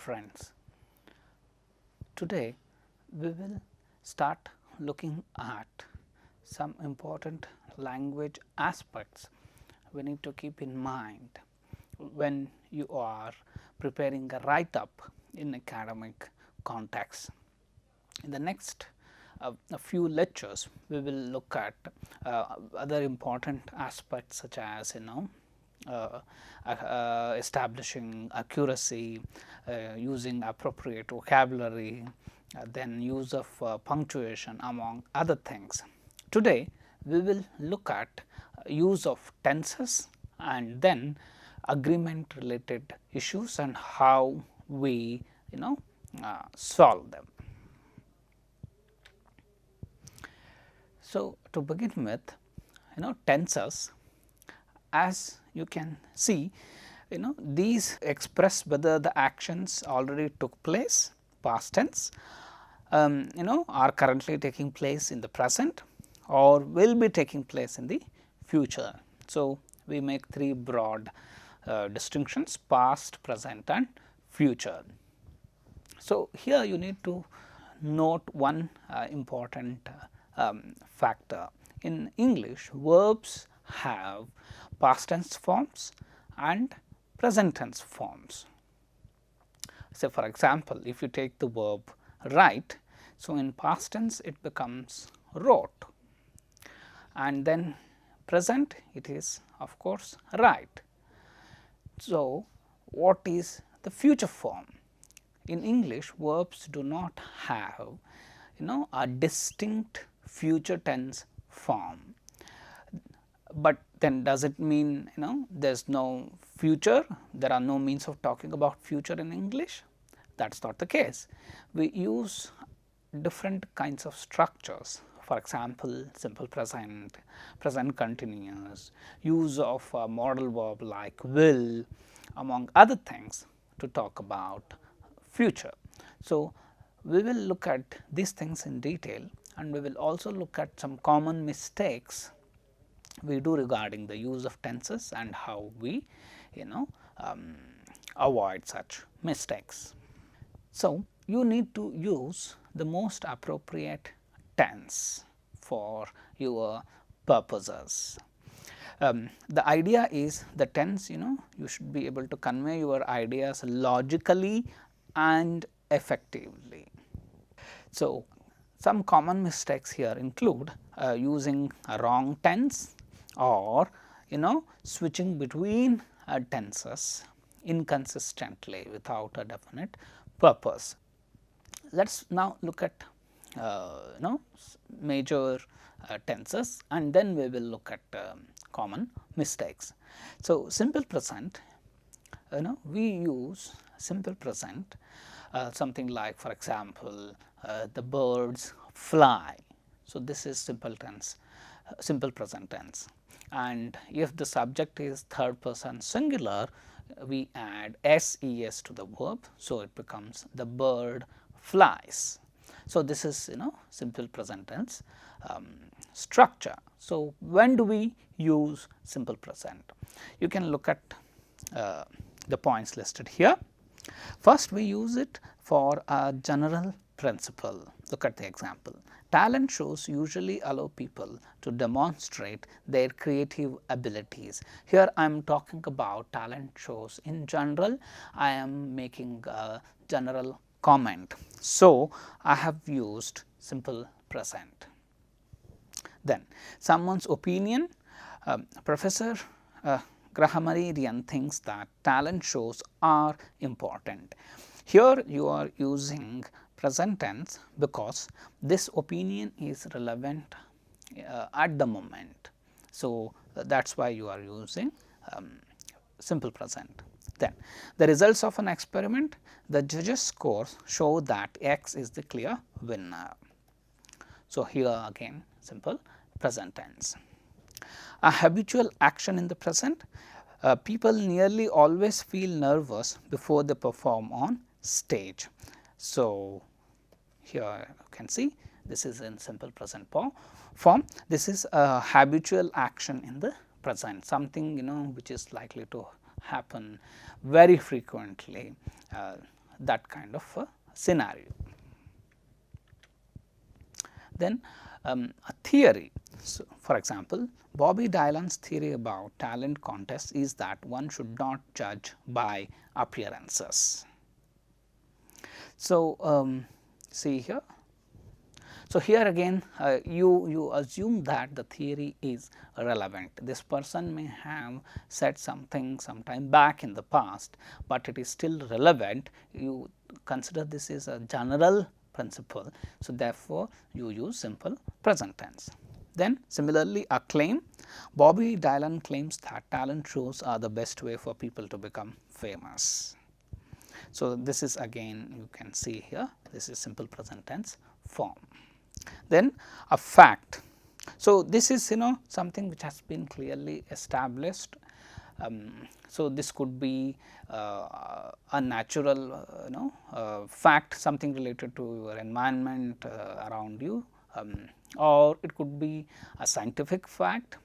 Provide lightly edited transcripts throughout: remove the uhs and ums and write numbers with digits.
friends. Today we will start looking at some important language aspects we need to keep in mind when you are preparing a write up in academic context. In the next a few lectures, we will look at other important aspects such as establishing accuracy, using appropriate vocabulary, then use of punctuation, among other things. Today, we will look at use of tenses and then agreement related issues and how we solve them. So, to begin with, tenses, as you can see, these express whether the actions already took place, past tense, are currently taking place in the present or will be taking place in the future. So, we make three broad distinctions: past, present and future. So, here you need to note one important factor. In English, verbs have past tense forms and present tense forms. So, for example, if you take the verb write, so in past tense it becomes wrote, and then present it is of course write. So, what is the future form? In English, verbs do not have a distinct future tense form, but then does it mean there is no future, there are no means of talking about future in English? That is not the case. We use different kinds of structures, for example, simple present, present continuous, use of a modal verb like will, among other things, to talk about future. So, we will look at these things in detail, and we will also look at some common mistakes we do regarding the use of tenses and how we avoid such mistakes. So, you need to use the most appropriate tense for your purposes. The idea is the tense, you should be able to convey your ideas logically and effectively. So, some common mistakes here include using a wrong tense or switching between tenses inconsistently without a definite purpose. Let us now look at major tenses, and then we will look at common mistakes. So, simple present, we use simple present something like, for example, the birds fly. So, this is simple tense, simple present tense, and if the subject is third person singular, we add ses to the verb. So, it becomes the bird flies. So, this is simple present tense structure. So, when do we use simple present? You can look at the points listed here. First, we use it for a general principle. Look at the example. Talent shows usually allow people to demonstrate their creative abilities. Here I am talking about talent shows in general. I am making a general comment. So, I have used simple present. Then someone's opinion, Professor Grahamarian thinks that talent shows are important. Here you are using present tense because this opinion is relevant at the moment. So, that is why you are using simple present. Then the results of an experiment, the judges' scores show that X is the clear winner. So, here again simple present tense. A habitual action in the present, people nearly always feel nervous before they perform on stage. So, here you can see this is in simple present form. This is a habitual action in the present, something which is likely to happen very frequently. that kind of a scenario. Then a theory. So, for example, Bobby Dylan's theory about talent contests is that one should not judge by appearances. So, see here. So, here again you assume that the theory is relevant. This person may have said something sometime back in the past, but it is still relevant. You consider this is a general principle. So, therefore, you use simple present tense. Then similarly, a claim. Bobby Dylan claims that talent shows are the best way for people to become famous. So, this is again you can see here, this is simple present tense form. Then a fact. So, this is something which has been clearly established. So, this could be a natural fact, something related to your environment around you, or it could be a scientific fact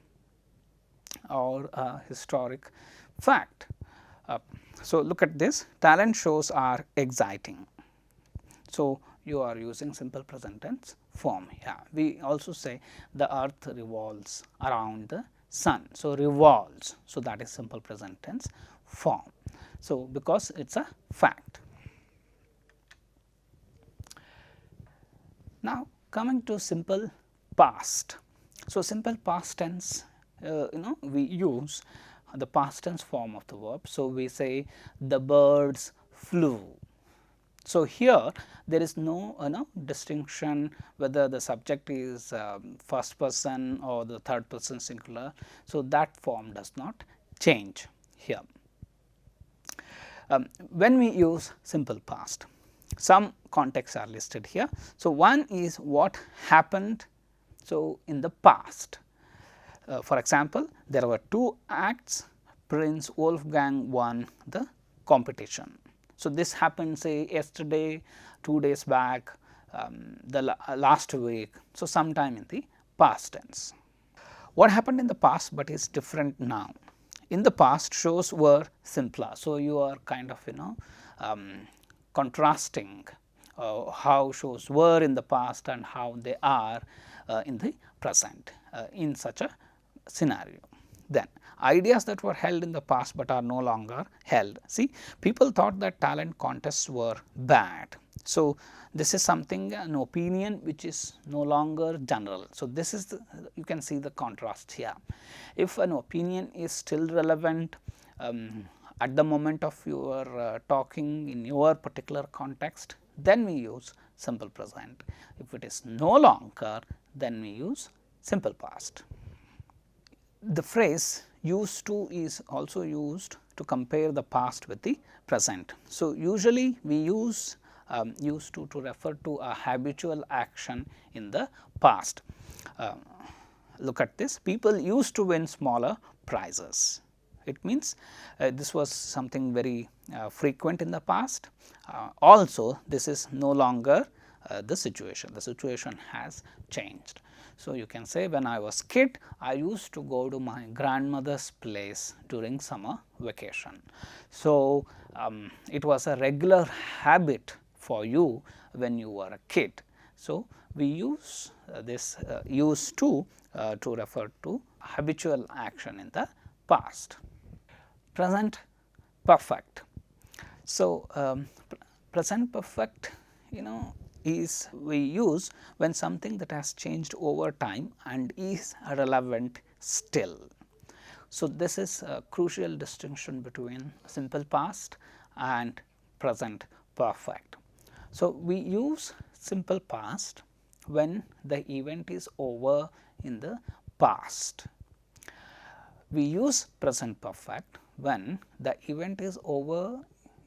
or a historic fact. So, look at this, talent shows are exciting. So, you are using simple present tense form here. We also say the earth revolves around the sun. So, revolves. So, that is simple present tense form. So, because it is a fact. Now, coming to simple past. So, simple past tense we use the past tense form of the verb. So, we say the birds flew. So, here there is no distinction whether the subject is first person or the third person singular. So, that form does not change here. When we use simple past, some contexts are listed here. So, one is what happened in the past. For example, there were two acts, Prince Wolfgang won the competition. So, this happened say yesterday, 2 days back, the last week. So, sometime in the past tense. What happened in the past, but is different now? In the past, shows were simpler. So, you are kind of contrasting how shows were in the past and how they are in the present in such a scenario. Then ideas that were held in the past, but are no longer held. See, people thought that talent contests were bad. So, this is something an opinion which is no longer general. So, this is you can see the contrast here. If an opinion is still relevant at the moment of your talking in your particular context, then we use simple present. If it is no longer, then we use simple past. The phrase used to is also used to compare the past with the present. So, usually we use used to refer to a habitual action in the past. Look at this, people used to win smaller prizes. It means this was something very frequent in the past. Also, this is no longer the situation has changed. So, you can say when I was kid, I used to go to my grandmother's place during summer vacation. So, it was a regular habit for you when you were a kid. So, we use this used to refer to habitual action in the past. Present perfect. So, present perfect is we use when something that has changed over time and is relevant still. So, this is a crucial distinction between simple past and present perfect. So, we use simple past when the event is over in the past. We use present perfect when the event is over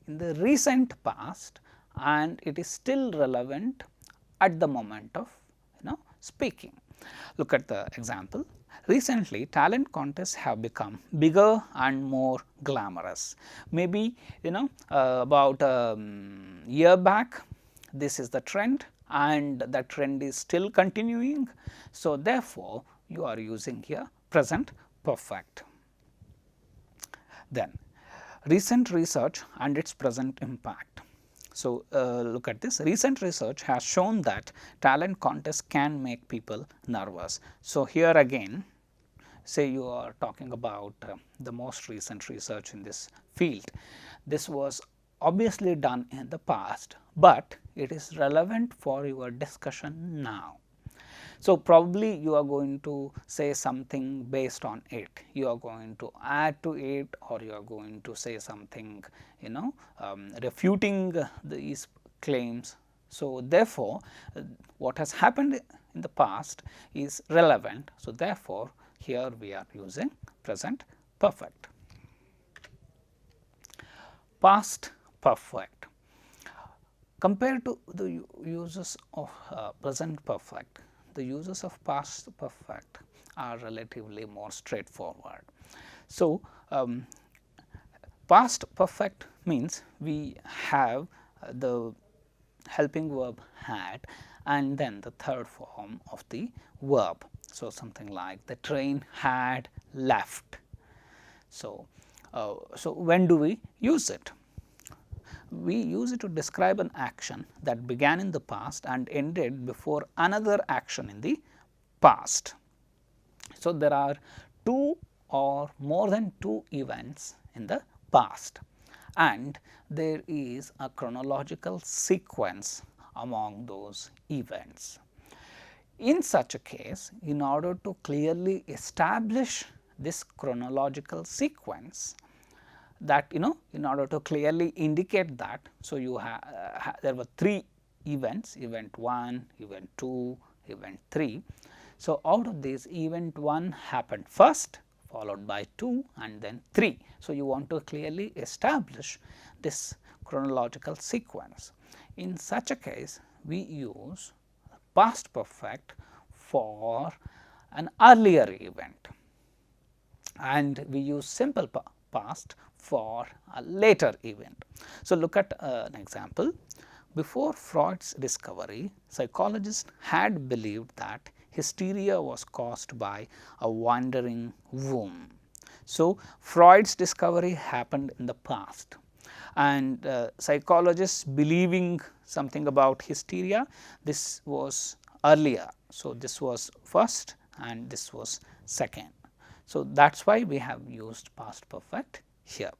in the recent past and it is still relevant at the moment of speaking. Look at the example. Recently, talent contests have become bigger and more glamorous. Maybe about a year back, this is the trend and the trend is still continuing. So, therefore, you are using here present perfect. Then recent research and its present impact. So, look at this, recent research has shown that talent contests can make people nervous. So, here again say you are talking about the most recent research in this field. This was obviously done in the past, but it is relevant for your discussion now. So, probably you are going to say something based on it, you are going to add to it, or you are going to say something refuting these claims. So, therefore, what has happened in the past is relevant. So, therefore, here we are using present perfect. Past perfect. Compared to the uses of present perfect, the uses of past perfect are relatively more straightforward. So, past perfect means we have the helping verb had and then the third form of the verb. So, something like the train had left. So, when do we use it? We use it to describe an action that began in the past and ended before another action in the past. So, there are two or more than two events in the past and there is a chronological sequence among those events. In such a case, in order to clearly establish this chronological sequence, that in order to clearly indicate that. So, you have there were three events, event 1, event 2, event 3. So, out of these event 1 happened first, followed by 2 and then 3. So, you want to clearly establish this chronological sequence. In such a case, we use past perfect for an earlier event and we use simple past for a later event. So, look at an example. Before Freud's discovery, psychologists had believed that hysteria was caused by a wandering womb. So, Freud's discovery happened in the past and psychologists believing something about hysteria, this was earlier. So, this was first and this was second. So, that is why we have used past perfect here.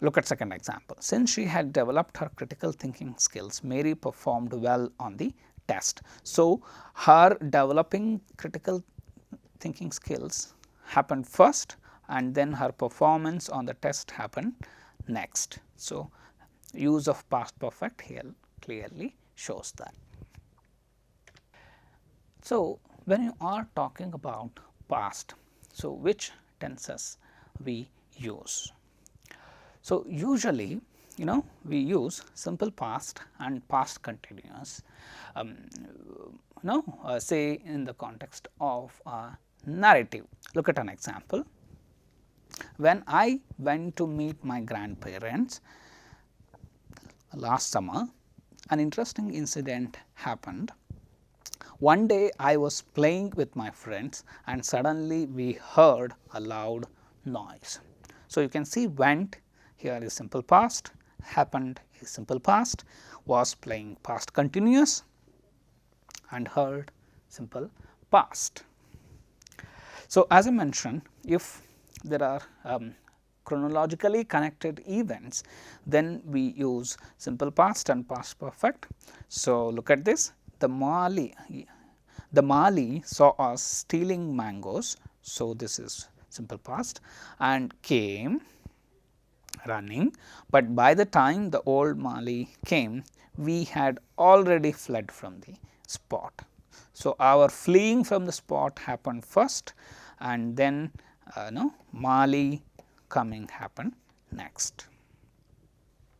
Look at second example. Since she had developed her critical thinking skills, Mary performed well on the test. So, her developing critical thinking skills happened first and then her performance on the test happened next. So, use of past perfect here clearly shows that. So, when you are talking about past, so which tenses we use? So, usually we use simple past and past continuous say in the context of a narrative. Look at an example. When I went to meet my grandparents last summer, an interesting incident happened. One day I was playing with my friends and suddenly we heard a loud noise. So, you can see went here is simple past, happened is simple past, was playing past continuous and heard simple past. So, as I mentioned, if there are chronologically connected events, then we use simple past and past perfect. So, look at this, the Mali saw us stealing mangoes. So, this is simple past and came running, but by the time the old Mali came, we had already fled from the spot. So, our fleeing from the spot happened first and then Mali coming happened next.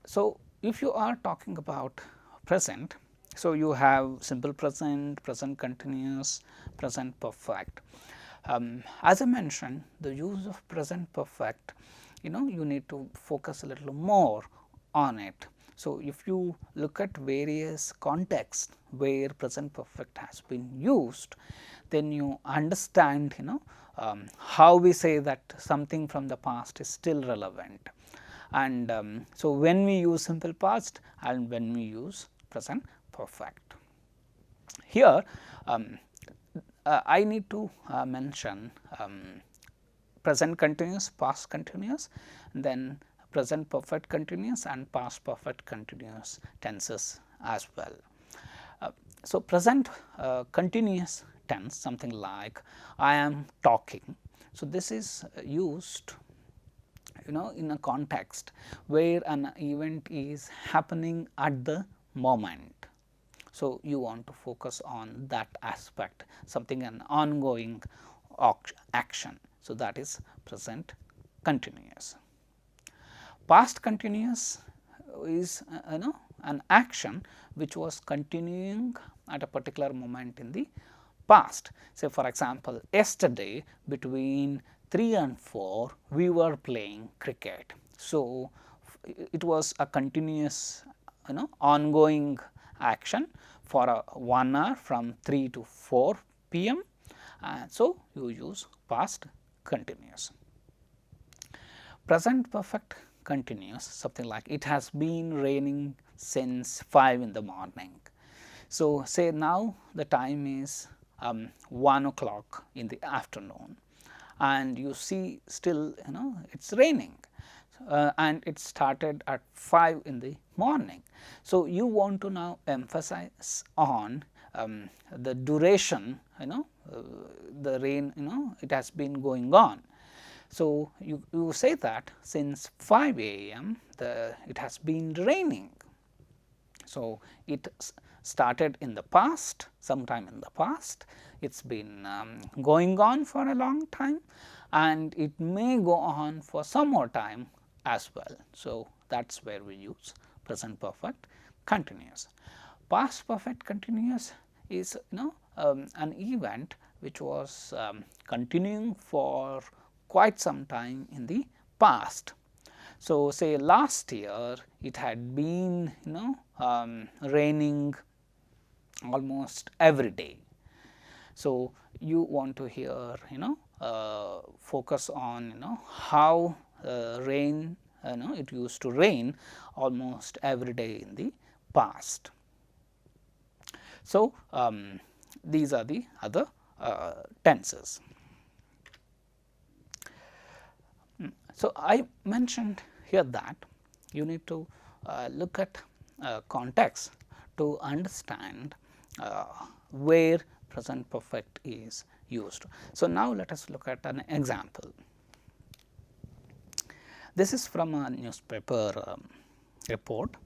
So, if you are talking about present, so you have simple present, present continuous, present perfect. As I mentioned, the use of present perfect, you need to focus a little more on it. So, if you look at various contexts where present perfect has been used, then you understand how we say that something from the past is still relevant and so when we use simple past and when we use present perfect. Here I need to mention present continuous, past continuous, then present perfect continuous and past perfect continuous tenses as well. So, present continuous tense, something like I am talking. So, this is used in a context where an event is happening at the moment. So, you want to focus on that aspect, something an ongoing action. So, that is present continuous. Past continuous is an action which was continuing at a particular moment in the past. Say for example, yesterday between 3 and 4 we were playing cricket. So, it was a continuous ongoing action for a 1 hour from 3 to 4 p.m. So, you use past continuous. Present perfect continuous, something like it has been raining since 5 in the morning. So, say now the time is 1 o'clock in the afternoon and you see still it is raining and it started at 5 in the morning. So, you want to now emphasize on the duration the rain it has been going on. So, you say that since 5 a.m. it has been raining. So, it started in the past, sometime in the past, it has been going on for a long time and it may go on for some more time as well. So, that is where we use present perfect continuous. Past perfect continuous is an event which was continuing for quite some time in the past. So, say last year it had been raining almost every day. So, you want to here focus on how rain it used to rain almost every day in the past. So, these are the other tenses. So, I mentioned here that you need to look at context to understand where present perfect is used. So, now let us look at an example. This is from a newspaper report.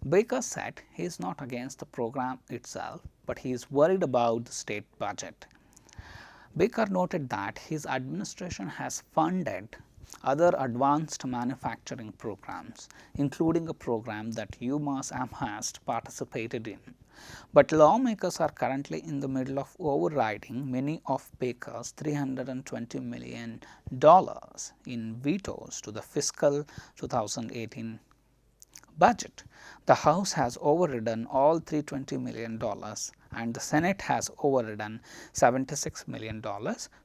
Baker said he is not against the program itself, but he is worried about the state budget. Baker noted that his administration has funded other advanced manufacturing programs, including a program that UMass Amherst participated in. But lawmakers are currently in the middle of overriding many of Baker's $320 million in vetoes to the fiscal 2018 budget. The House has overridden all $320 million and the Senate has overridden $76 million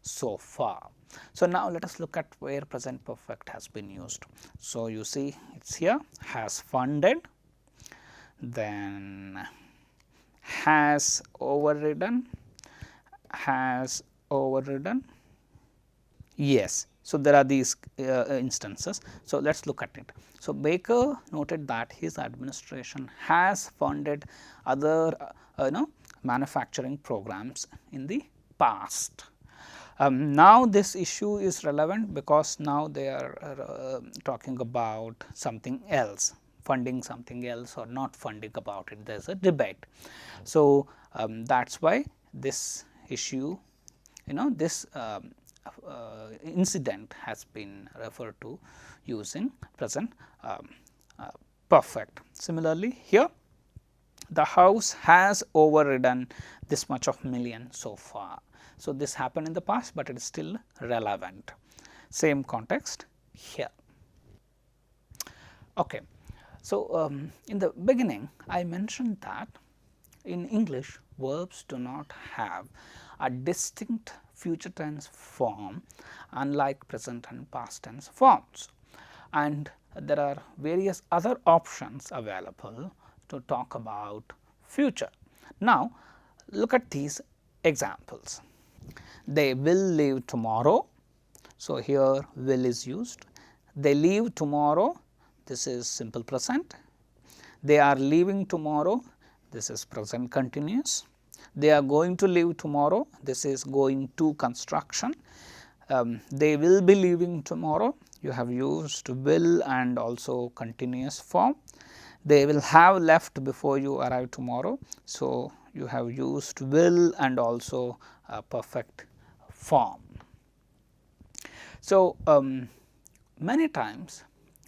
so far. So, now let us look at where present perfect has been used. So, you see it is here has funded, then has overridden, yes. So, there are these instances. So, let us look at it. So, Baker noted that his administration has funded other manufacturing programs in the past. Now, this issue is relevant because now they are talking about something else, funding something else or not funding about it, there is a debate. So, that is why this issue this incident has been referred to using present perfect. Similarly, here the House has overridden this much of million so far. So, this happened in the past, but it is still relevant. Same context here. Okay. So, in the beginning I mentioned that in English verbs do not have a distinct future tense form unlike present and past tense forms, and there are various other options available to talk about future. Now, look at these examples. They will leave tomorrow. So, here will is used. They leave tomorrow, this is simple present. They are leaving tomorrow, this is present continuous. They are going to leave tomorrow, this is going to construction. They will be leaving tomorrow, you have used will and also continuous form. They will have left before you arrive tomorrow. So, you have used will and also a perfect form. So, many times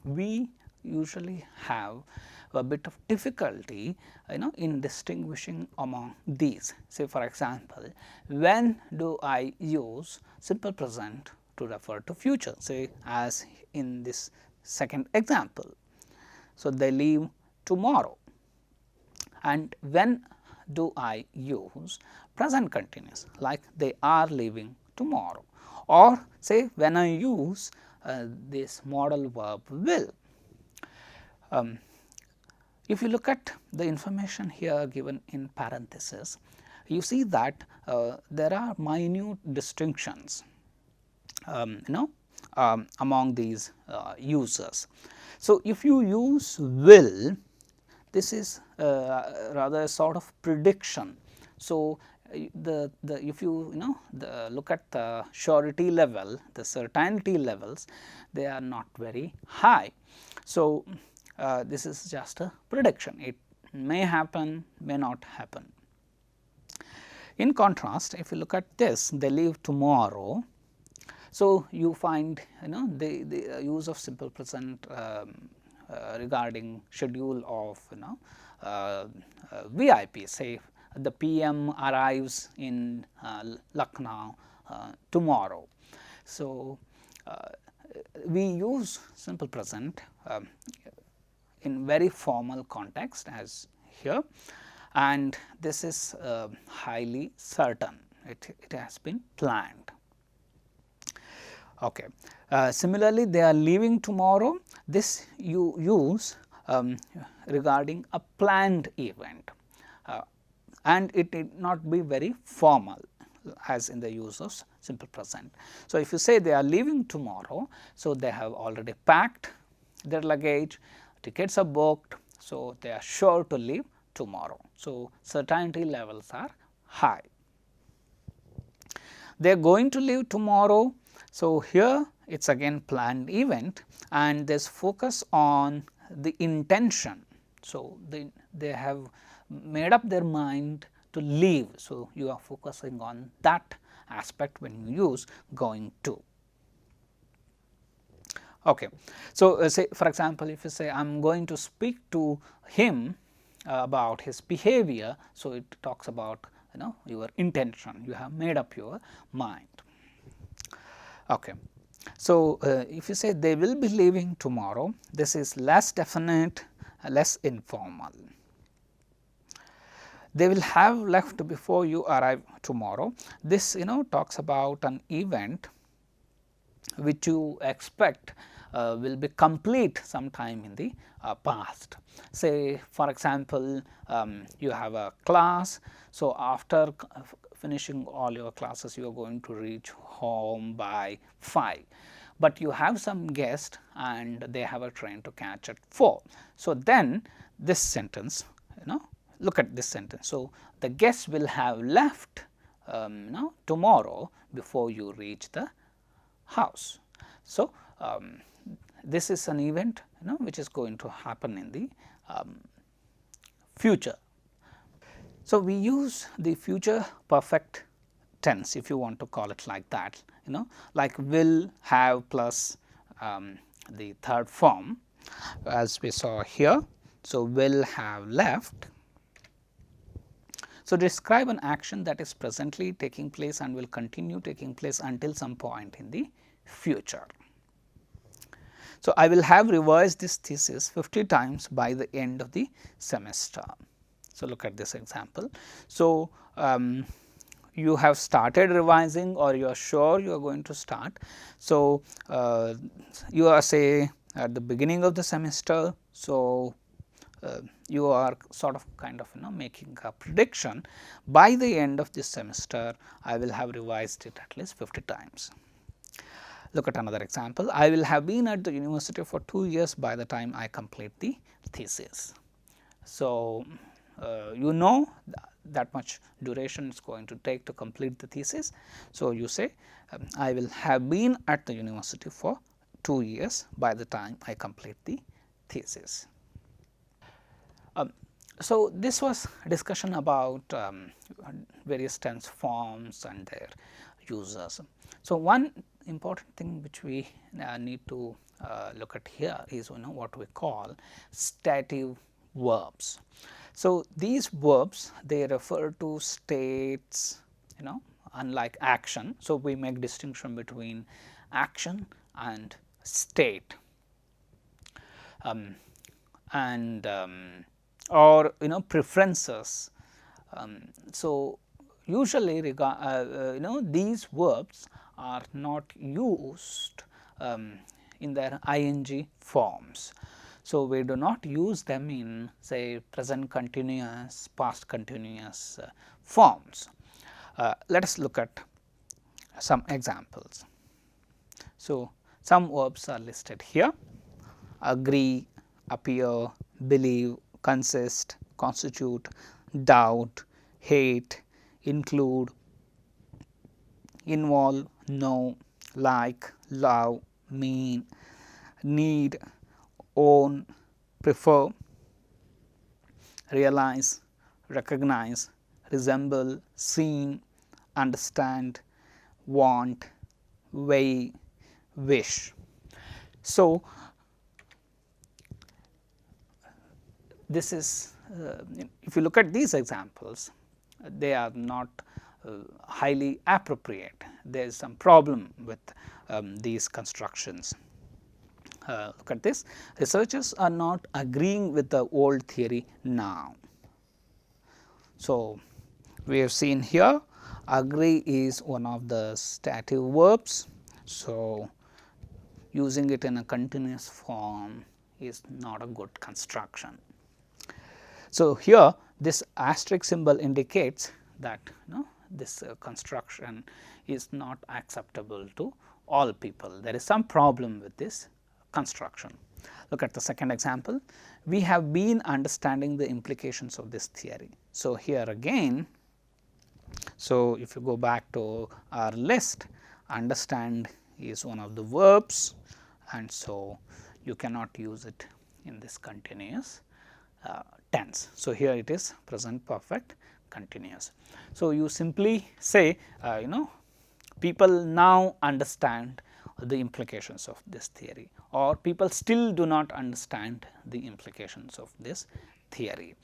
we usually have a bit of difficulty in distinguishing among these. Say for example, when do I use simple present to refer to future, say as in this second example. So, they leave tomorrow, and when do I use present continuous like they are leaving tomorrow, or say when I use this modal verb will. If you look at the information here given in parenthesis, you see that there are minute distinctions among these users. So, if you use will, this is rather a sort of prediction. So, if you look at the surety level, the certainty levels, they are not very high. So, this is just a prediction, it may happen, may not happen. In contrast, if you look at this, they leave tomorrow. So, you find the use of simple present regarding schedule of VIP, say the PM arrives in Lucknow tomorrow. So, we use simple present in very formal context as here, and this is highly certain, it has been planned. Okay. Similarly, they are leaving tomorrow, this you use regarding a planned event, and it need not be very formal as in the use of simple present. So, if you say they are leaving tomorrow, so they have already packed their luggage, tickets are booked, so they are sure to leave tomorrow. So, certainty levels are high. They are going to leave tomorrow. So, here it is again planned event and there is focus on the intention. So, they have made up their mind to leave. So, you are focusing on that aspect when you use going to. Okay. So, say for example, if you say I am going to speak to him about his behavior. So, it talks about your intention, you have made up your mind. Okay. So, if you say they will be leaving tomorrow, this is less definite, less informal. They will have left before you arrive tomorrow. This talks about an event which you expect will be complete sometime in the past. Say for example, you have a class. So, after finishing all your classes, you are going to reach home by 5, but you have some guests and they have a train to catch at 4. So, then this sentence, look at this sentence. So, the guests will have left tomorrow before you reach the house. So, this is an event which is going to happen in the future. So, we use the future perfect tense, if you want to call it like that, like will, have plus the third form as we saw here. So, will have left. So, describe an action that is presently taking place and will continue taking place until some point in the future. So, I will have revised this thesis 50 times by the end of the semester. So, look at this example. So, you have started revising or you are sure you are going to start. So, you are say at the beginning of the semester. So, you are sort of kind of making a prediction by the end of this semester I will have revised it at least 50 times. Look at another example. I will have been at the university for 2 years by the time I complete the thesis. So, you know that much duration is going to take to complete the thesis. So, you say I will have been at the university for 2 years by the time I complete the thesis. So, this was a discussion about various tense forms and their users. So, one important thing which we need to look at here is what we call stative verbs. So, these verbs they refer to states unlike action. So, we make distinction between action and state. And or preferences. So, usually these verbs are not used in their ing forms. So, we do not use them in say present continuous, past continuous forms. Let us look at some examples. So, some verbs are listed here: agree, appear, believe, consist, constitute, doubt, hate, include, involve, know, like, love, mean, need, own, prefer, realize, recognize, resemble, seem, understand, want, weigh, wish. So, this is if you look at these examples, they are not highly appropriate. There is some problem with these constructions. Look at this: researchers are not agreeing with the old theory now. So, we have seen here agree is one of the stative verbs. So, using it in a continuous form is not a good construction. So, here this asterisk symbol indicates that this construction is not acceptable to all people. There is some problem with this construction. Look at the second example. We have been understanding the implications of this theory. So, here again, so if you go back to our list, understand is one of the verbs, and so you cannot use it in this continuous tense. So, here it is present perfect continuous. So, you simply say people now understand the implications of this theory, or people still do not understand the implications of this theory.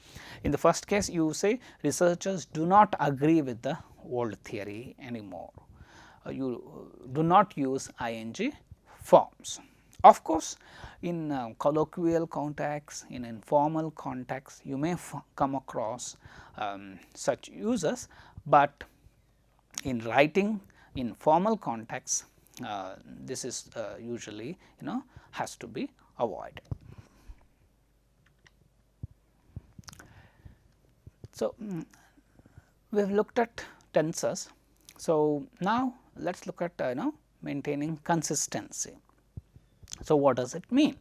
In the first case, you say researchers do not agree with the old theory anymore. You do not use ing forms. Of course, in colloquial context, in informal context, you may come across such uses, but in writing in formal context, this is usually has to be avoided. So, we have looked at tenses. So, now let us look at maintaining consistency. So, what does it mean?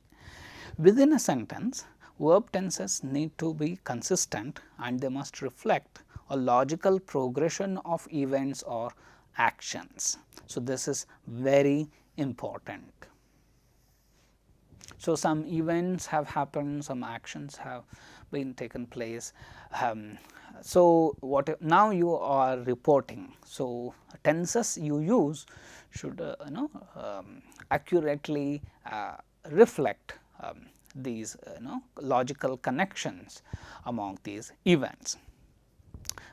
Within a sentence, verb tenses need to be consistent and they must reflect a logical progression of events or actions. So, this is very important. So, some events have happened, some actions have been taken place. So, what now you are reporting. So, tenses you use should accurately reflect these logical connections among these events.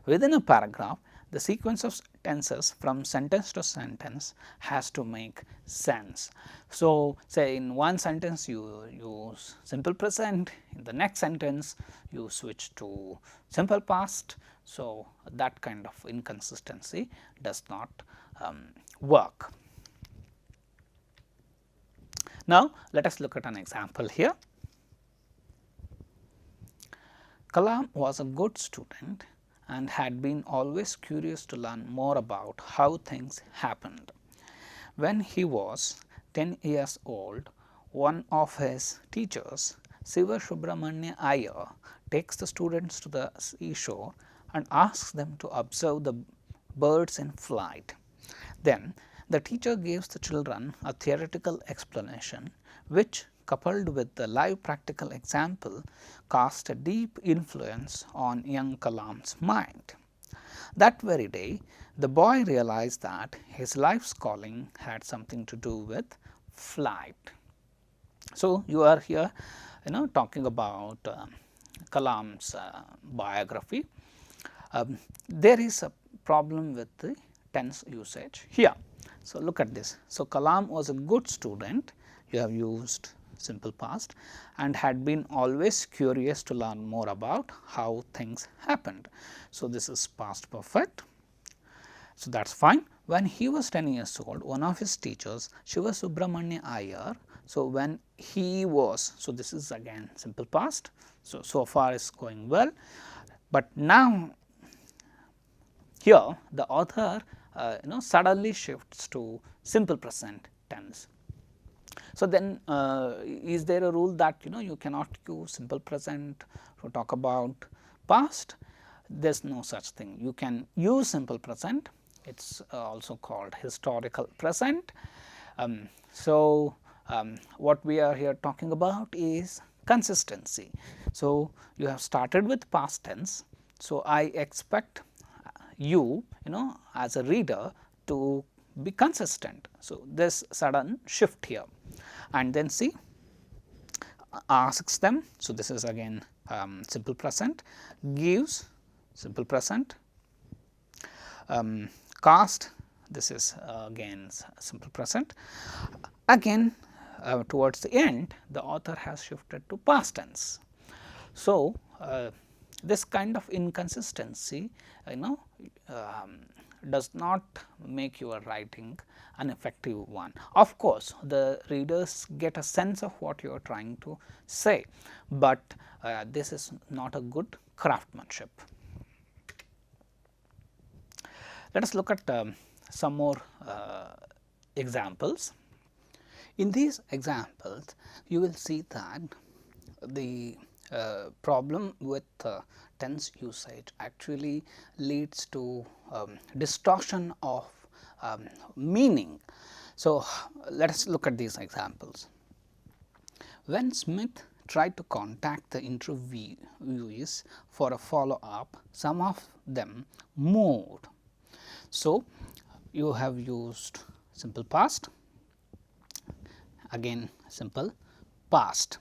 Within a paragraph, the sequence of tenses from sentence to sentence has to make sense. So, say in one sentence you use simple present, in the next sentence you switch to simple past. So, that kind of inconsistency does not work. Now, let us look at an example here. Kalam was a good student and had been always curious to learn more about how things happened. When he was 10 years old, one of his teachers, Siva Subramanya Iyer, takes the students to the seashore and asks them to observe the birds in flight. Then the teacher gives the children a theoretical explanation, which, coupled with the live practical example, cast a deep influence on young Kalam's mind. That very day, the boy realized that his life's calling had something to do with flight. So, you are here talking about Kalam's biography. There is a problem with the tense usage here. So, look at this. So, Kalam was a good student, you have used simple past, and had been always curious to learn more about how things happened. So, this is past perfect. So, that is fine. When he was 10 years old, one of his teachers, Shiva Subramanya Iyer, so when he was, so this is again simple past. So far is going well, but now here the author suddenly shifts to simple present tense. So, then is there a rule that you cannot use simple present to talk about past? There is no such thing. You can use simple present, it is also called historical present. What we are here talking about is consistency. So, you have started with past tense. So, I expect you as a reader to be consistent. So, this sudden shift here, and then see asks them. So, this is again simple present, gives simple present, cast, this is again simple present. Again towards the end, the author has shifted to past tense. So, this kind of inconsistency does not make your writing an effective one. Of course, the readers get a sense of what you are trying to say, but this is not a good craftsmanship. Let us look at some more examples. In these examples, you will see that the problem with tense usage actually leads to distortion of meaning. So, let us look at these examples. When Smith tried to contact the interviewees for a follow up, some of them moved. So, you have used simple past, again simple past.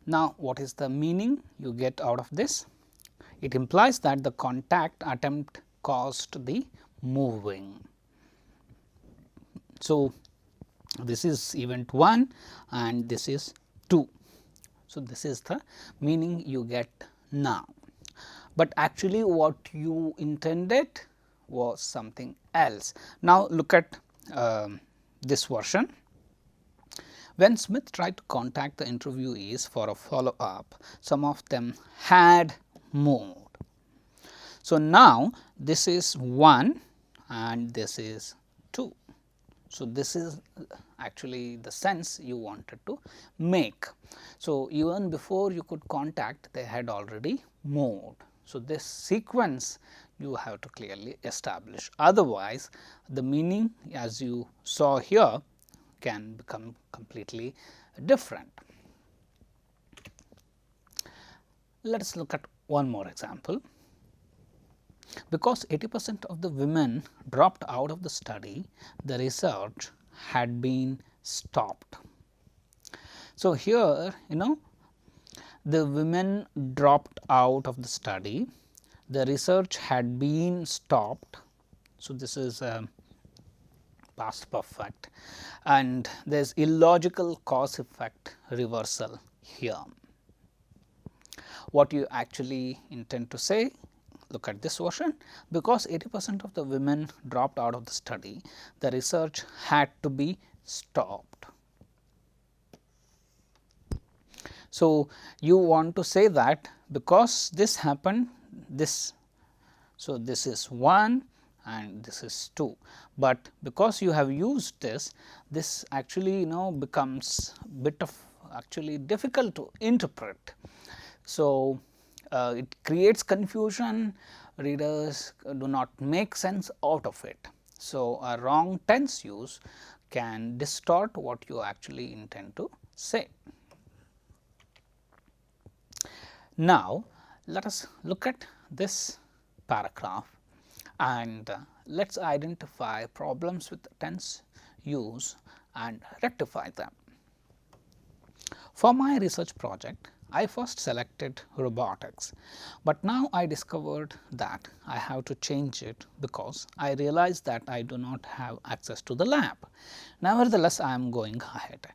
Now, what is the meaning you get out of this? It implies that the contact attempt caused the moving. So, this is event 1 and this is 2. So, this is the meaning you get now, but actually what you intended was something else. Now, look at this version. When Smith tried to contact the interviewees for a follow up, some of them had moved. So, now this is 1 and this is 2. So, this is actually the sense you wanted to make. So, even before you could contact, they had already moved. So, this sequence you have to clearly establish, otherwise the meaning as you saw here can become completely different. Let us look at one more example. Because 80% of the women dropped out of the study, the research had been stopped. So, here the women dropped out of the study, the research had been stopped. So, this is past perfect and there is illogical cause effect reversal here. What you actually intend to say, look at this version, because 80% of the women dropped out of the study, the research had to be stopped. So, you want to say that because this happened this. So, this is 1 and this is 2, but because you have used this actually becomes bit of actually difficult to interpret. So, it creates confusion, readers do not make sense out of it. So, a wrong tense use can distort what you actually intend to say. Now, let us look at this paragraph and let us identify problems with tense use and rectify them. For my research project, I first selected robotics, but now I discovered that I have to change it because I realized that I do not have access to the lab. Nevertheless, I am going ahead.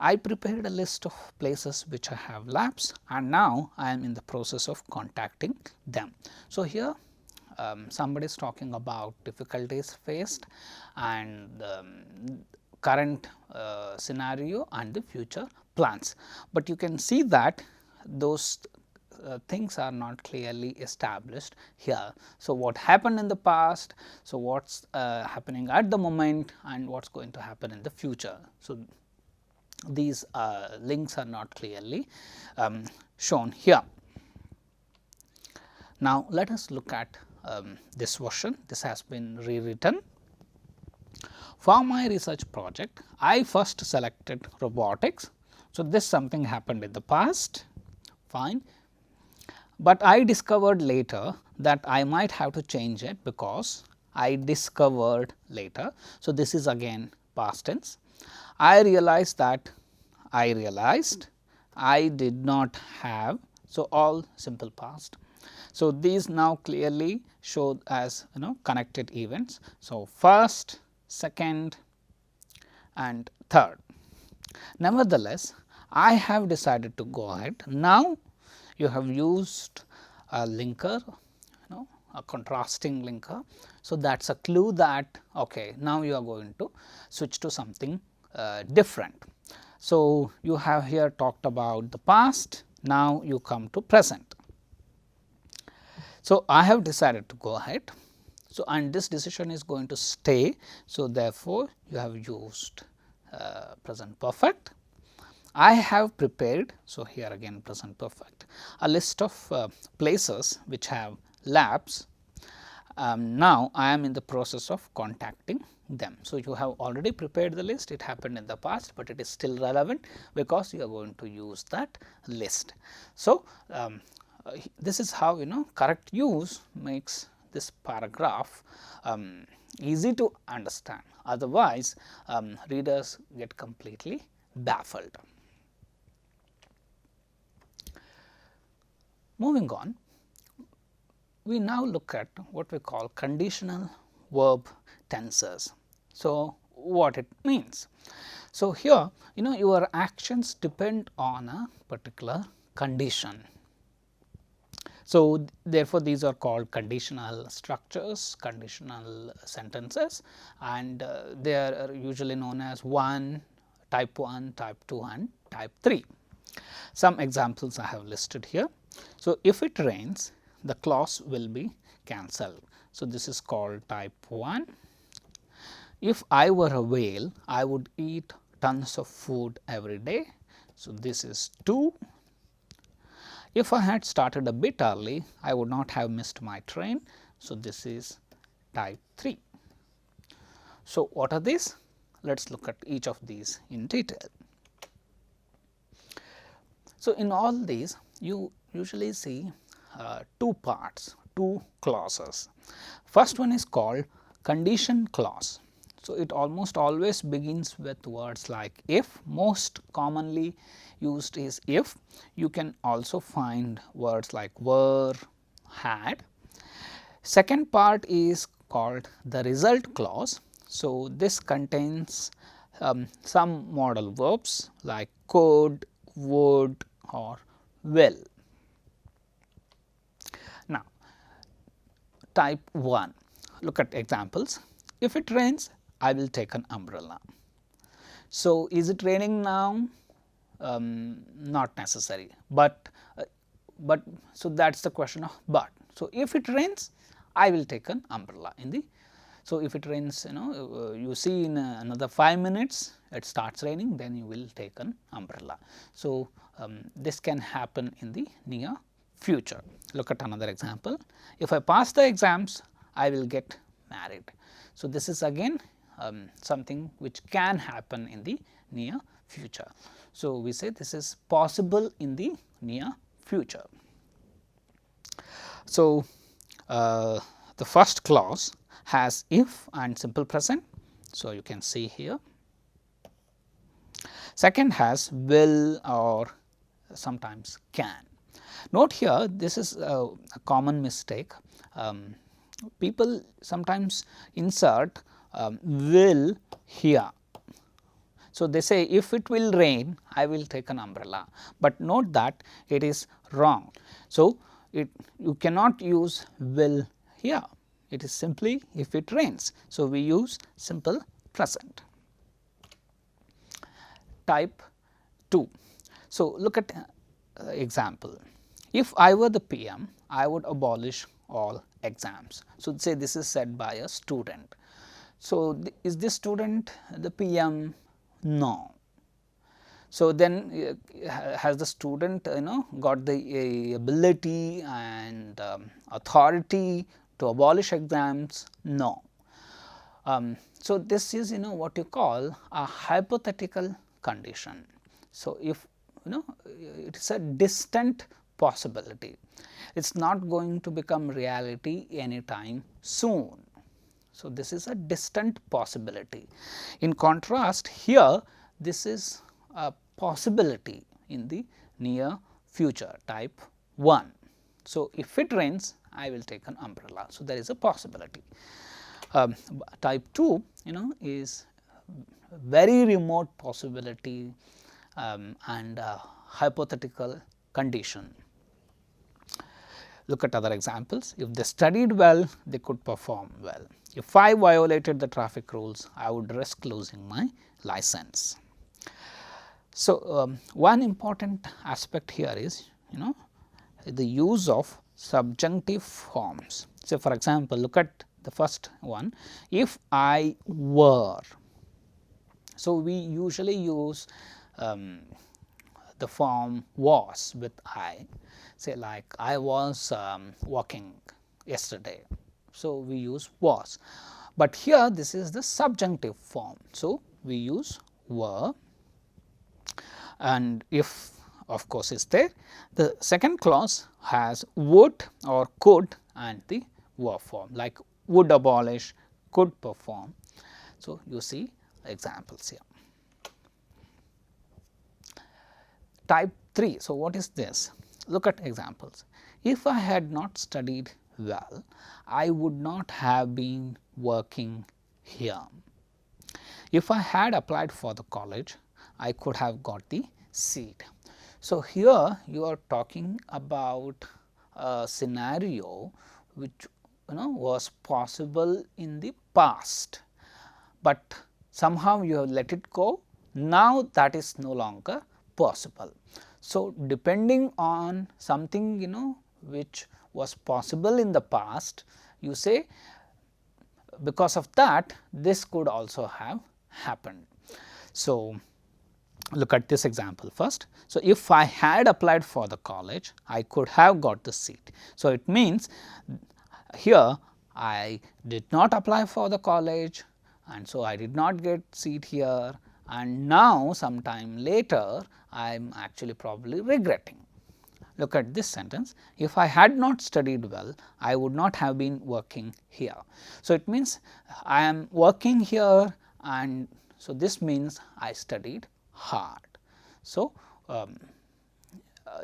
I prepared a list of places which I have labs, and now I am in the process of contacting them. So, here somebody is talking about difficulties faced and current scenario and the future plans, but you can see that those things are not clearly established here. So, what happened in the past, so what is happening at the moment and what is going to happen in the future. So, these links are not clearly shown here. Now, let us look at this version. This has been rewritten. For my research project, I first selected robotics. So, this something happened in the past, fine, but I discovered later that I might have to change it because I discovered later. So, this is again past tense. I realized that I realized I did not have. So, all simple past. So, these now clearly show as connected events. So, first, second and third. Nevertheless, I have decided to go ahead. Now, you have used a linker, a contrasting linker. So, that is a clue that okay, now you are going to switch to something different. So, you have here talked about the past, now you come to present. So, I have decided to go ahead. So, and this decision is going to stay. So, therefore, you have used present perfect. I have prepared. So, here again present perfect, a list of places which have labs. Now, I am in the process of contacting them. So, you have already prepared the list, it happened in the past, but it is still relevant because you are going to use that list. So, this is how correct use makes this paragraph easy to understand, otherwise readers get completely baffled. Moving on, we now look at what we call conditional verb tenses. So, what it means? So, here your actions depend on a particular condition. So, therefore, these are called conditional structures, conditional sentences, and they are usually known as type 1, type 2 and type 3. Some examples I have listed here. So, if it rains, the class will be cancelled. So, this is called type 1. If I were a whale, I would eat tons of food every day. So, this is 2. If I had started a bit early, I would not have missed my train. So, this is type 3. So, what are these? Let us look at each of these in detail. So, in all these you usually see two parts, two clauses. First one is called condition clause. So, it almost always begins with words like if. Most commonly used is if. You can also find words like were, had. Second part is called the result clause. So, this contains some modal verbs like could, would or will. Now, type 1, look at examples. If it rains, I will take an umbrella. So, is it raining now? not necessary, but so that is the question of but. So, if it rains, I will take an umbrella in the. So, if it rains, you see in another 5 minutes it starts raining, then you will take an umbrella. So, this can happen in the near future. Look at another example. If I pass the exams, I will get married. So, this is again something which can happen in the near future. So, we say this is possible in the near future. So, the first clause has if and simple present. So, you can see here. Second has will or sometimes can. Note here, this is a common mistake. People sometimes insert will here. So, they say if it will rain, I will take an umbrella, but note that it is wrong. So, you cannot use will here, it is simply if it rains. So, we use simple present. Type 2. So, look at example. If I were the PM, I would abolish all exams. So, say this is said by a student. So, is this student the PM? No. So, then has the student got the ability and authority to abolish exams? No. So, this is what you call a hypothetical condition. So, if it is a distant possibility, it is not going to become reality anytime soon. So, this is a distant possibility. In contrast, here this is a possibility in the near future, type 1. So, if it rains, I will take an umbrella. So, there is a possibility. Type 2 is very remote possibility and hypothetical condition. Look at other examples. If they studied well, they could perform well. If I violated the traffic rules, I would risk losing my license. So, one important aspect here is the use of subjunctive forms. So, for example, look at the first one, if I were. So, we usually use the form was with I, say like I was walking yesterday. So, we use was, but here this is the subjunctive form. So, we use were, and if of course is there. The second clause has would or could and the were form, like would abolish, could perform. So, you see examples here. Type 3. So, what is this? Look at examples. If I had not studied well, I would not have been working here. If I had applied for the college, I could have got the seat. So, here you are talking about a scenario which was possible in the past, but somehow you have let it go. Now, that is no longer possible. So, depending on something which was possible in the past, you say because of that this could also have happened. So, look at this example first. So, if I had applied for the college, I could have got the seat. So, it means here I did not apply for the college, and so I did not get seat here, and now sometime later I am actually probably regretting. Look at this sentence, if I had not studied well, I would not have been working here. So, it means I am working here, and so this means I studied hard. So,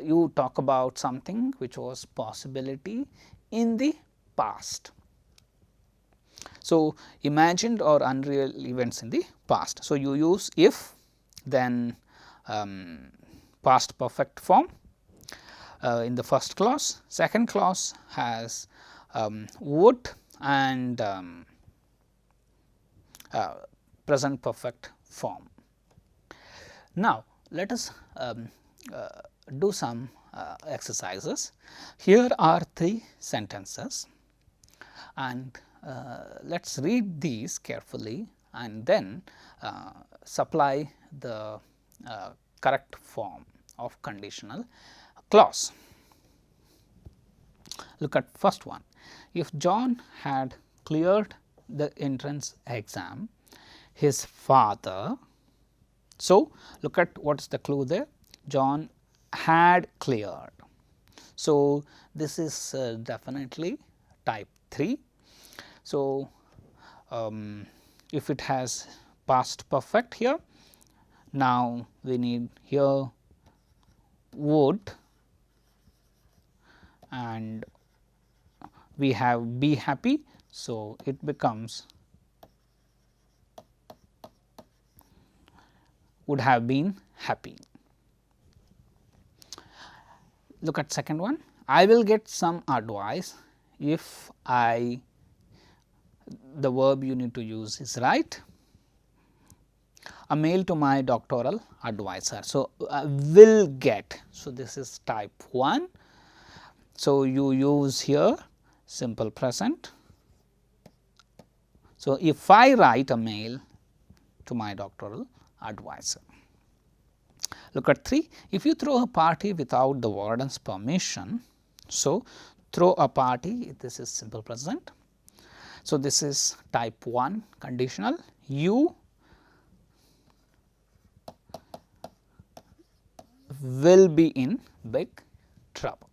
you talk about something which was possibility in the past. So, imagined or unreal events in the past. So, you use if, then past perfect form in the first clause. Second clause has would and present perfect form. Now, let us do some exercises. Here are 3 sentences, and let us read these carefully and then supply the correct form of conditional clause. Look at first one. If John had cleared the entrance exam, his father. So, look at what is the clue there. John had cleared. So, this is definitely type 3. So, if it has past perfect here, now we need here would, and we have be happy. So, it becomes would have been happy. Look at second one. I will get some advice if I, the verb you need to use is right. A mail to my doctoral advisor. So, will get. So, this is type 1. So, you use here simple present. So, if I write a mail to my doctoral advisor. Look at 3. If you throw a party without the warden's permission, so throw a party, this is simple present. So, this is type 1 conditional. You will be in big trouble.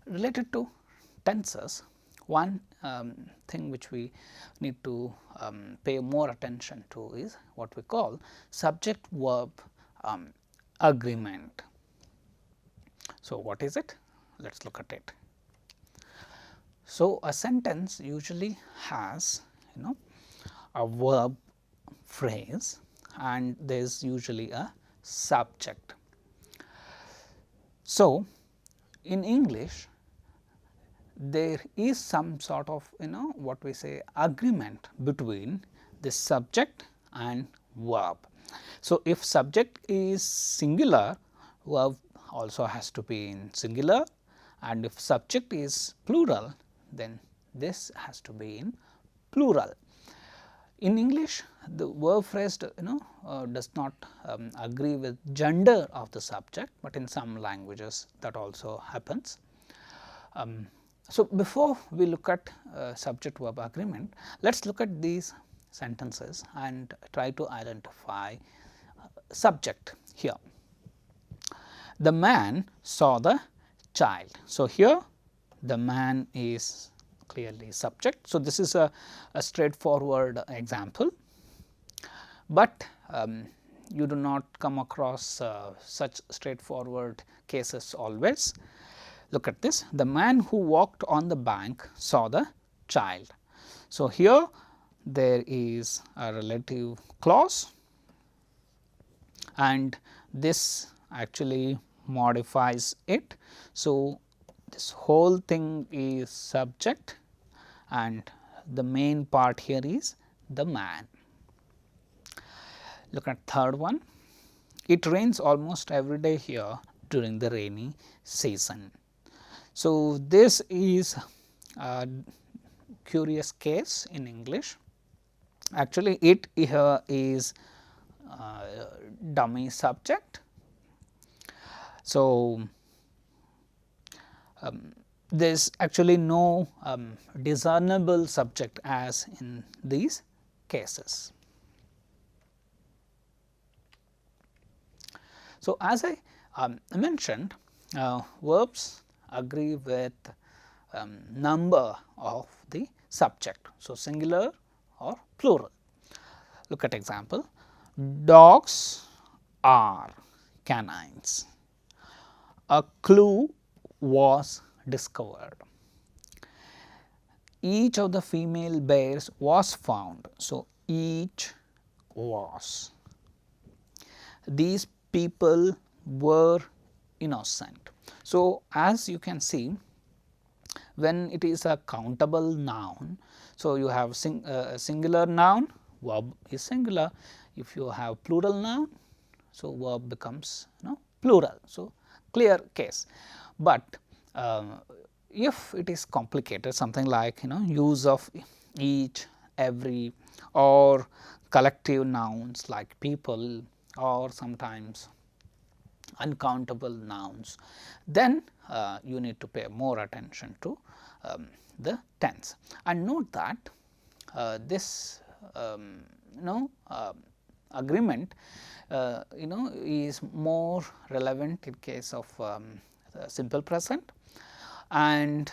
Related to tenses, one thing which we need to pay more attention to is what we call subject verb agreement. So, what is it? Let us look at it. So, a sentence usually has a verb phrase and there is usually a subject. So, in English there is some sort of what we say agreement between the subject and verb. So, if subject is singular, verb also has to be in singular, and if subject is plural, then this has to be in plural. In English, the verb phrase does not agree with gender of the subject, but in some languages that also happens. So, before we look at subject verb agreement, let us look at these sentences and try to identify subject here. The man saw the child. So, here the man is clearly subject. So, this is a straightforward example, but you do not come across such straightforward cases always. Look at this, the man who walked on the bank saw the child. So, here there is a relative clause and this actually modifies it. So, this whole thing is subject and the main part here is the man. Look at third one, it rains almost every day here during the rainy season. So, this is a curious case in English. Actually, it here is dummy subject. So, there is actually no discernible subject as in these cases. So, as I mentioned, verbs agree with number of the subject. So, singular or plural. Look at example, dogs are canines. A clue was discovered. Each of the female bears was found. So, each was. These people were innocent. So, as you can see, when it is a countable noun, so you have singular noun verb is singular. If you have plural noun, so verb becomes plural. So, clear case, but if it is complicated, something like use of each, every, or collective nouns like people, or sometimes uncountable nouns, then you need to pay more attention to the tense. And note that this agreement is more relevant in case of simple present, and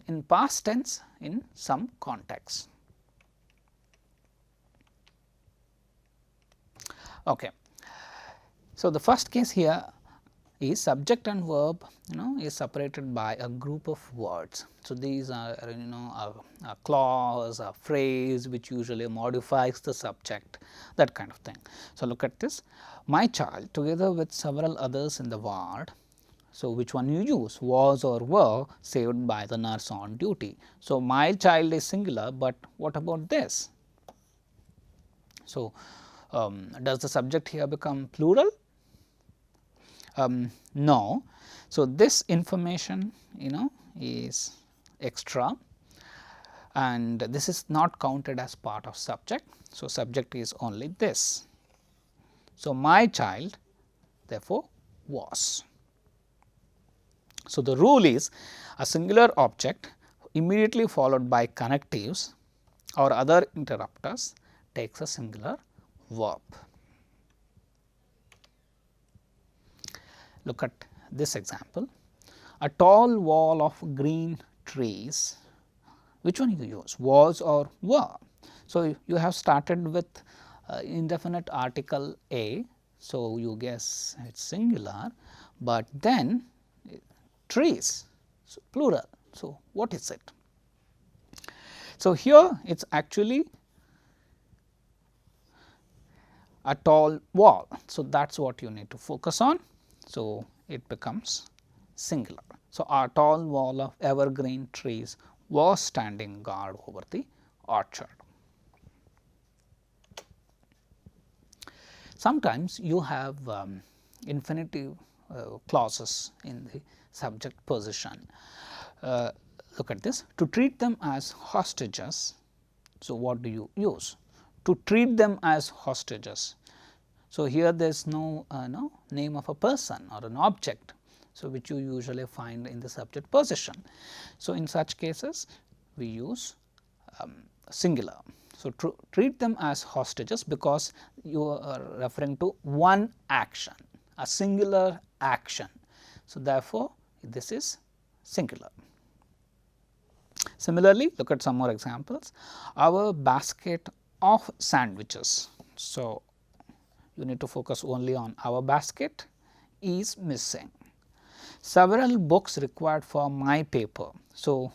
in past tense in some contexts. Okay. So, the first case here is subject and verb is separated by a group of words. So, these are a clause, a phrase which usually modifies the subject, that kind of thing. So, look at this: my child together with several others in the ward. So, which one you use, was or were saved by the nurse on duty. So, my child is singular, but what about this? So, does the subject here become plural? No. So, this information is extra, and this is not counted as part of subject. So, subject is only this. So, my child therefore was. So, the rule is a singular object immediately followed by connectives or other interrupters takes a singular verb. Look at this example: a tall wall of green trees. Which one you use, was or were? So, you have started with indefinite article a. So, you guess it is singular, but then trees, so plural. So, what is it? So, here it is actually a tall wall. So, that is what you need to focus on. So, it becomes singular. So, a tall wall of evergreen trees was standing guard over the orchard. Sometimes you have infinitive clauses in the subject position. Look at this: to treat them as hostages. So, what do you use? To treat them as hostages. So, here there is no name of a person or an object. So, which you usually find in the subject position. So, in such cases we use singular. So, treat them as hostages because you are referring to one action, a singular action. So, therefore, this is singular. Similarly, look at some more examples: our basket of sandwiches. So, you need to focus only on our basket is missing. Several books required for my paper. So,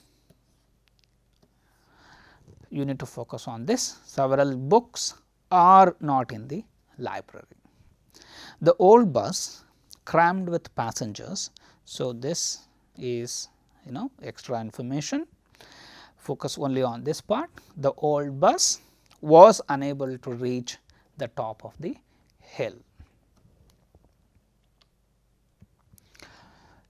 you need to focus on this: several books are not in the library. The old bus crammed with passengers. So, this is extra information. Focus only on this part: the old bus was unable to reach the top of the hill.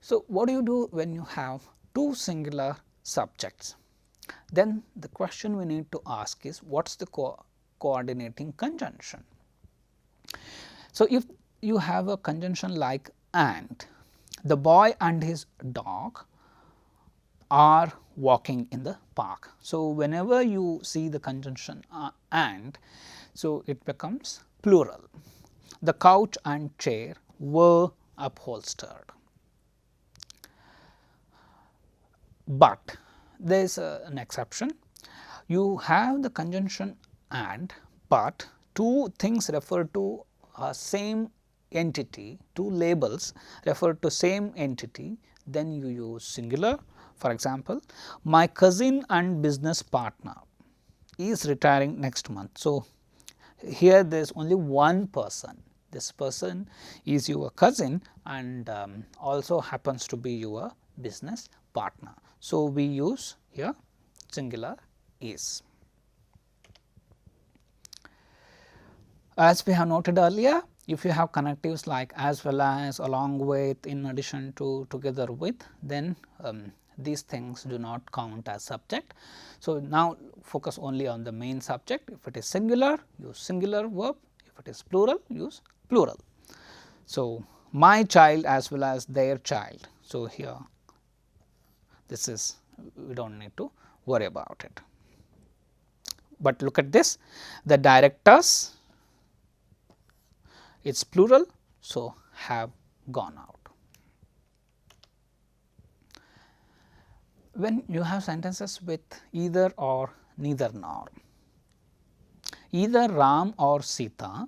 So, what do you do when you have two singular subjects? Then the question we need to ask is, what is the coordinating conjunction? So, if you have a conjunction like and, the boy and his dog are walking in the park. So, whenever you see the conjunction and, so it becomes plural. The couch and chair were upholstered. But there is an exception. You have the conjunction and, but two things refer to same entity, two labels refer to same entity, then you use singular. For example, my cousin and business partner is retiring next month. So, here there is only one person. This person is your cousin and also happens to be your business partner. So, we use here singular is. As we have noted earlier, if you have connectives like as well as, along with, in addition to, together with, then these things do not count as subject. So, now focus only on the main subject. If it is singular, use singular verb. If it is plural, use plural. So, my child as well as their child. So, here this is, we do not need to worry about it. But look at this, the directors, it is plural. So, have gone out. When you have sentences with either or, neither nor, either Ram or Sita,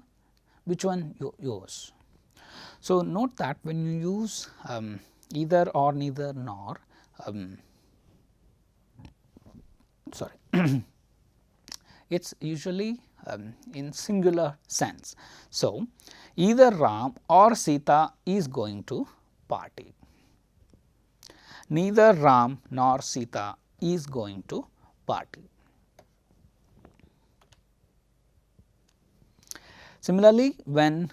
which one you use? So, note that when you use either or, neither nor, sorry, it is usually in singular sense. So, either Ram or Sita is going to party. Neither Ram nor Sita is going to party. Similarly, when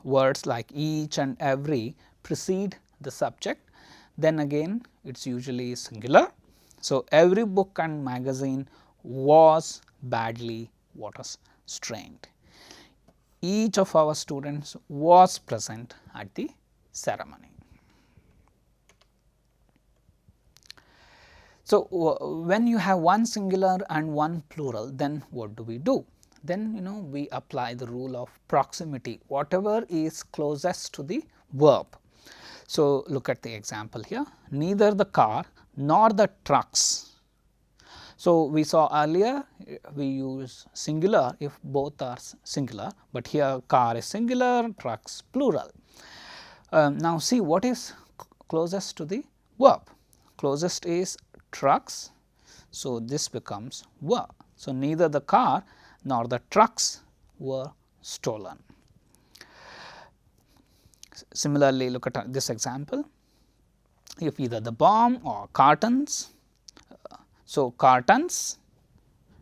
words like each and every precede the subject, then again it is usually singular. So, every book and magazine was badly water strained. Each of our students was present at the ceremony. So, when you have one singular and one plural, then what do we do? Then we apply the rule of proximity, whatever is closest to the verb. So, look at the example here, neither the car nor the trucks. So, we saw earlier we use singular if both are singular, but here car is singular, trucks plural. Now, see what is closest to the verb, closest is trucks. So, this becomes verb. So, neither the car nor the trucks were stolen. Similarly, look at this example, if either the bomb or cartons. So, cartons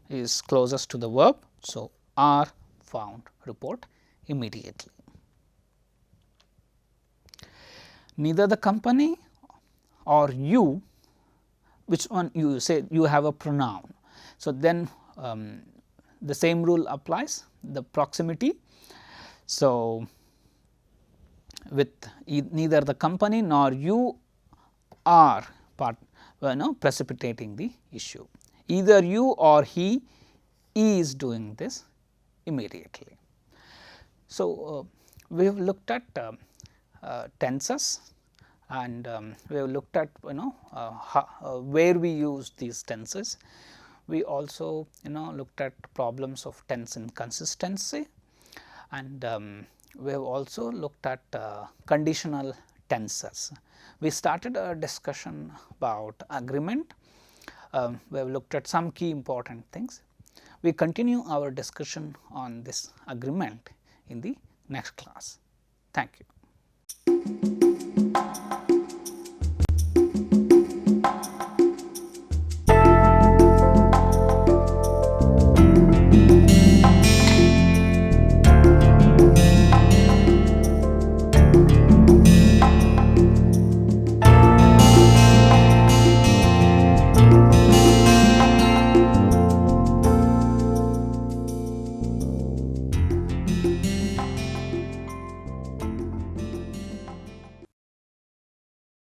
is closest to the verb. So, are found, report immediately. Neither the company or you, which one you say you have a pronoun. So, then the same rule applies, the proximity. So, with neither the company nor you are precipitating the issue, either you or he is doing this immediately. So, we have looked at tenses, and we have looked at where we use these tenses. We also looked at problems of tense inconsistency, and we have also looked at conditional tenses. We started a discussion about agreement. We have looked at some key important things. We continue our discussion on this agreement in the next class. Thank you.